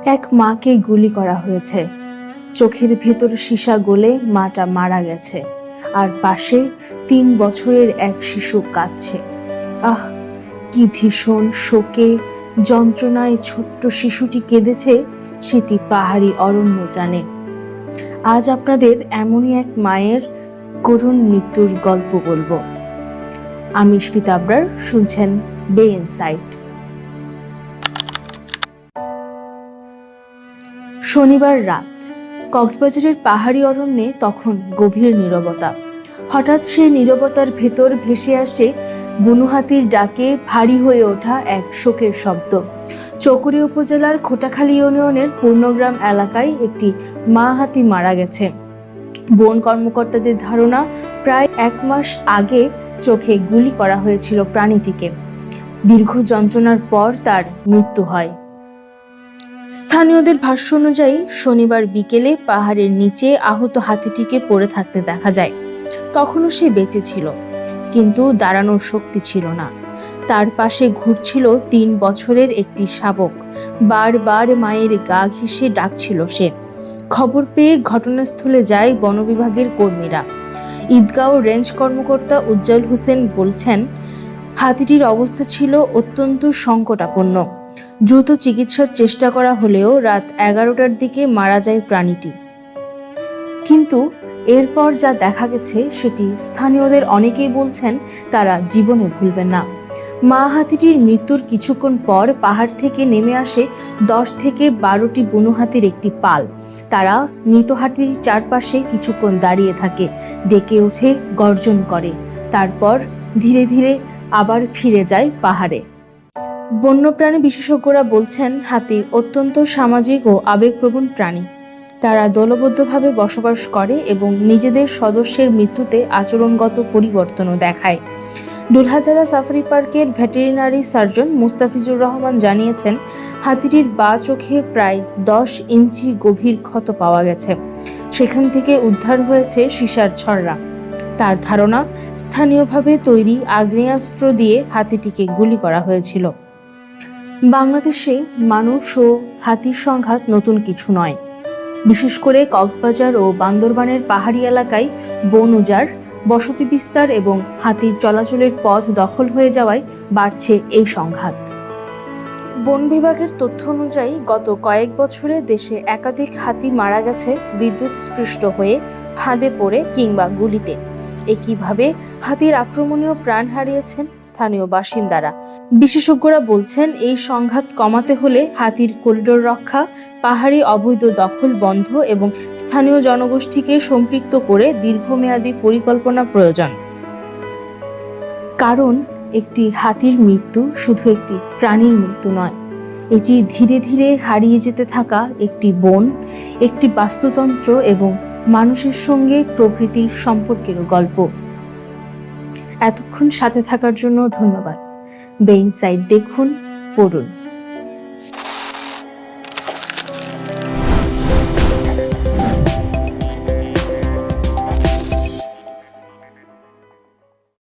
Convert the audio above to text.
এক মাকে গুলি করা হয়েছে, চোখের ভেতর সীসা গলে মাটা মারা গেছে, আর পাশে 3 বছরের এক শিশু কাঁদছে। আহ, কি ভীষণ শোকে, যন্ত্রণায় ছোট্ট শিশুটি কেঁদেছে, সেটি পাহাড়ি অরণ্য জানে। আজ আপনাদের এমনই এক মায়ের করুণ মৃত্যুর গল্প বলবো। আমি স্মিতা আবরার, শুনছেন বে ইনসাইট। শনিবার রাত কক্সবাজারের পাহাড়ি অরণ্যে তখন গভীর নীরবতা। হঠাৎ সেই নীরবতার ভেতর ভেসে আসে বুনো হাতির ডাকে ভারী হয়ে ওঠা এক শোকের শব্দ। চকরি উপজেলার খোটাখালী ইউনিয়নের পূর্ণগ্রাম এলাকায় একটি মা হাতি মারা গেছে। বন কর্মকর্তাদের ধারণা, প্রায় 1 মাস আগে চোখে গুলি করা হয়েছিল প্রাণীটিকে। দীর্ঘ যন্ত্রণার পর তার মৃত্যু হয়। স্থানীয়দের ভাষ্য অনুযায়ী শনিবার বিকেলে পাহাড়ের নিচে আহত হাতিটিকে পড়ে থাকতে দেখা যায়। তখনও সে বেঁচে ছিল, কিন্তু দাঁড়ানোর শক্তি ছিল না। তার পাশে ঘুরছিল 3 বছরের একটি শাবক। বারবার মায়ের গা ঘেঁষে ডাকছিল সে। খবর পেয়ে ঘটনাস্থলে যায় বন বিভাগের কর্মীরা। ঈদগাঁও রেঞ্জ কর্মকর্তা উজ্জ্বল হোসেন বলছেন, হাতিটির অবস্থা ছিল অত্যন্ত সংকটাপন্ন। দ্রুত চিকিৎসার চেষ্টা করা হলেও রাত 11টার দিকে মারা যায় প্রাণীটি। কিন্তু এরপর যা দেখা গেছে সেটি স্থানীয়দের অনেকেই বলছেন তারা জীবনে ভুলবেন না। মা হাতিটির মৃত্যুর কিছুক্ষণ পর পাহাড় থেকে নেমে আসে 10 থেকে 12টি বুনো হাতির একটি পাল। তারা মৃত হাতির চারপাশে কিছুক্ষণ দাঁড়িয়ে থাকে, ডেকে ওঠে, গর্জন করে। তারপর ধীরে ধীরে আবার ফিরে যায় পাহাড়ে। বন্যপ্রাণী বিশেষজ্ঞরা বলছেন, হাতি অত্যন্ত সামাজিক ও আবেগপ্রবণ প্রাণী। তারা দলবদ্ধভাবে বসবাস করে এবং নিজেদের সদস্যের মৃত্যুতে আচরণগত পরিবর্তনও দেখায়। ডুলহাজারা সাফারি পার্কের ভেটেরিনারি সার্জন মুস্তাফিজুর রহমান জানিয়েছেন, হাতিটির বাঁ চোখে প্রায় 10 ইঞ্চি গভীর ক্ষত পাওয়া গেছে। সেখান থেকে উদ্ধার হয়েছে সীসার ছড়রা। তার ধারণা, স্থানীয়ভাবে তৈরি আগ্নেয়াস্ত্র দিয়ে হাতিটিকে গুলি করা হয়েছিল। বাংলাদেশে মানুষ ও হাতির সংঘাত নতুন কিছু নয়। বিশেষ করে কক্সবাজার ও বান্দরবানের পাহাড়ি এলাকায় বন উজাড়, বসতি বিস্তার এবং হাতির চলাচলের পথ দখল হয়ে যাওয়ায় বাড়ছে এই সংঘাত। বন বিভাগের তথ্য অনুযায়ী গত কয়েক বছরে দেশে একাধিক হাতি মারা গেছে বিদ্যুৎস্পৃষ্ট হয়ে, ফাঁদে পড়ে কিংবা গুলিতে। একইভাবে হাতির আক্রমণীয় প্রাণ হারিয়েছেন স্থানীয় বাসিন্দারা। বিশেষজ্ঞরা বলছেন, এই সংঘাত কমাতে হলে হাতির করিডোর রক্ষা, পাহাড়ি অবৈধ দখল বন্ধ এবং স্থানীয় জনগোষ্ঠীকে সম্পৃক্ত করে দীর্ঘমেয়াদী পরিকল্পনা প্রয়োজন। কারণ একটি হাতির মৃত্যু শুধু একটি প্রাণীর মৃত্যু নয়, এটি ধীরে ধীরে হারিয়ে যেতে থাকা একটি বন, একটি বাস্তুতন্ত্র এবং মানুষের সঙ্গে প্রকৃতির সম্পর্কেরও গল্প। এতক্ষণ সাথে থাকার জন্য ধন্যবাদ। বে ইনসাইট দেখুন, পড়ুন।